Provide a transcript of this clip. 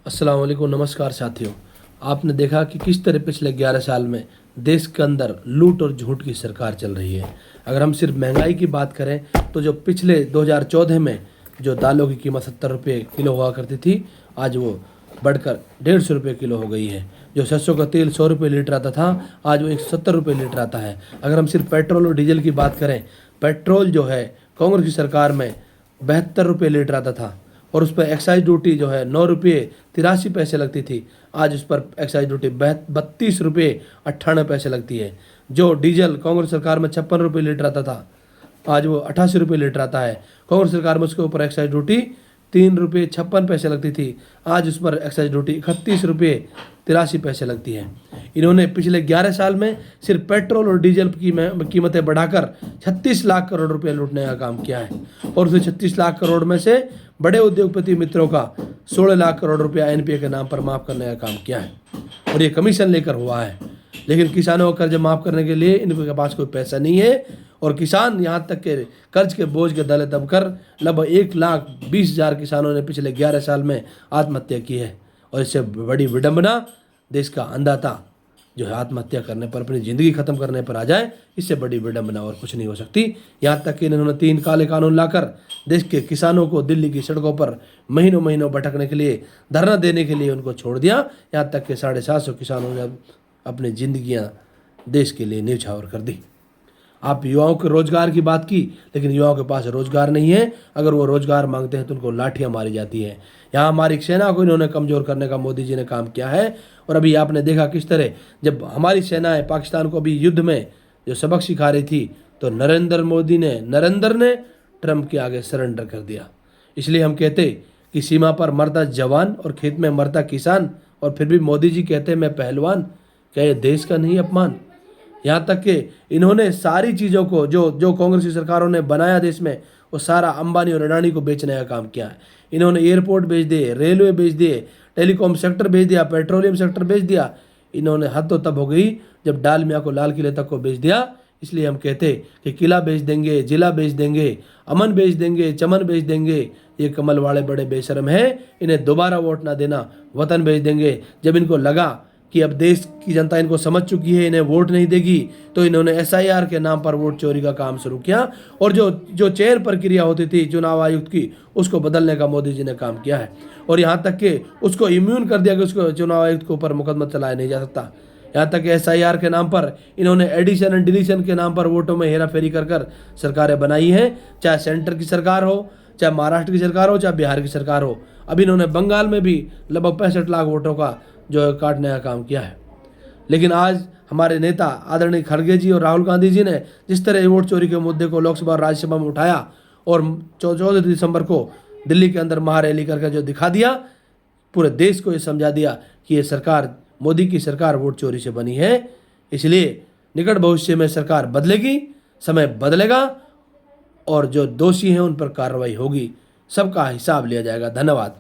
अस्सलाम वालेकुम, नमस्कार साथियों। आपने देखा कि किस तरह पिछले 11 साल में देश के अंदर लूट और झूठ की सरकार चल रही है। अगर हम सिर्फ महंगाई की बात करें तो जो पिछले 2014 में जो दालों की कीमत 70 रुपये किलो हुआ करती थी, आज वो बढ़कर 150 रुपये किलो हो गई है। जो सरसों का तेल 100 रुपये लीटर आता था, आज वो 170 रुपये लीटर आता है। अगर हम सिर्फ पेट्रोल और डीजल की बात करें, पेट्रोल जो है कांग्रेस की सरकार में 72 रुपये लीटर आता था और उस पर एक्साइज ड्यूटी जो है 9 रुपये 83 पैसे लगती थी। आज उस पर एक्साइज ड्यूटी 32 रुपये 98 पैसे लगती है। जो डीजल कांग्रेस सरकार में 56 रुपये लीटर आता था, आज वो 88 रुपये लीटर आता है। कांग्रेस सरकार में उसके ऊपर एक्साइज ड्यूटी 3 रुपये 56 पैसे लगती थी, आज उस पर एक्साइज ड्यूटी 31 रुपये 83 पैसे लगती है। इन्होंने पिछले 11 साल में सिर्फ पेट्रोल और डीजल की कीमतें बढ़ाकर 36 लाख करोड़ रुपए लूटने का काम किया है और उसे 36 लाख करोड़ में से बड़े उद्योगपति मित्रों का 16 लाख करोड़ रुपया एनपीए के नाम पर माफ़ करने का काम किया है और ये कमीशन लेकर हुआ है। लेकिन किसानों का कर्ज माफ़ करने के लिए इनके पास कोई पैसा नहीं है और किसान यहाँ तक के कर्ज के बोझ के दले दबकर लगभग 1,20,000 किसानों ने पिछले 11 साल में आत्महत्या की है। और इससे बड़ी विडंबना देश का अन्नदाता जो है आत्महत्या करने पर, अपनी ज़िंदगी ख़त्म करने पर आ जाए, इससे बड़ी विडंबना और कुछ नहीं हो सकती। यहाँ तक कि इन्होंने 3 काले कानून लाकर देश के किसानों को दिल्ली की सड़कों पर महीनों महीनों भटकने के लिए, धरना देने के लिए उनको छोड़ दिया। यहाँ तक कि 750 किसानों ने अपनी ज़िंदगियाँ देश के लिए न्यौछावर कर दी। आप युवाओं के रोजगार की बात की, लेकिन युवाओं के पास रोजगार नहीं है। अगर वो रोजगार मांगते हैं तो उनको लाठियां मारी जाती हैं। यहाँ हमारी सेना को इन्होंने कमज़ोर करने का मोदी जी ने काम किया है। और अभी आपने देखा किस तरह जब हमारी सेनाएं पाकिस्तान को अभी युद्ध में जो सबक सिखा रही थी, तो नरेंद्र ने ट्रंप के आगे सरेंडर कर दिया। इसलिए हम कहते कि सीमा पर मरता जवान और खेत में मरता किसान, और फिर भी मोदी जी कहते मैं पहलवान। क्या ये देश का नहीं अपमान? यहाँ तक कि इन्होंने सारी चीज़ों को जो कांग्रेस की सरकारों ने बनाया देश में, वो सारा अंबानी और अडानी को बेचने का काम किया है। इन्होंने एयरपोर्ट बेच दिए, रेलवे बेच दिए, टेलीकॉम सेक्टर बेच दिया, पेट्रोलियम सेक्टर बेच दिया। इन्होंने हद तो तब हो गई जब डाल मियाँ को लाल किले तक को बेच दिया। इसलिए हम कहते कि किला बेच देंगे, जिला बेच देंगे, अमन बेच देंगे, चमन बेच देंगे। ये कमल वाले बड़े बेशर्म हैं, इन्हें दोबारा वोट ना देना, वतन बेच देंगे। जब इनको लगा कि अब देश की जनता इनको समझ चुकी है, इन्हें वोट नहीं देगी, तो इन्होंने एसआईआर के नाम पर वोट चोरी का काम शुरू किया और जो चयन प्रक्रिया होती थी चुनाव आयुक्त की, उसको बदलने का मोदी जी ने काम किया है। और यहाँ तक कि उसको इम्यून कर दिया कि उसको चुनाव आयुक्त के ऊपर मुकदमा चलाया नहीं जा सकता। यहाँ तक कि एसआईआर के नाम पर इन्होंने एडिशन एंड डिलीशन के नाम पर वोटों में हेरा फेरी कर सरकारें बनाई हैं, चाहे सेंटर की सरकार हो, चाहे महाराष्ट्र की सरकार हो, चाहे बिहार की सरकार हो। अभी इन्होंने बंगाल में भी लगभग 65 लाख वोटों का जो है काटने का काम किया है। लेकिन आज हमारे नेता आदरणीय खड़गे जी और राहुल गांधी जी ने जिस तरह वोट चोरी के मुद्दे को लोकसभा और राज्यसभा में उठाया और 14 दिसंबर को दिल्ली के अंदर महारैली करके जो दिखा दिया, पूरे देश को ये समझा दिया कि ये सरकार, मोदी की सरकार, वोट चोरी से बनी है। इसलिए निकट भविष्य में सरकार बदलेगी, समय बदलेगा और जो दोषी हैं उन पर कार्रवाई होगी, सबका हिसाब लिया जाएगा। धन्यवाद।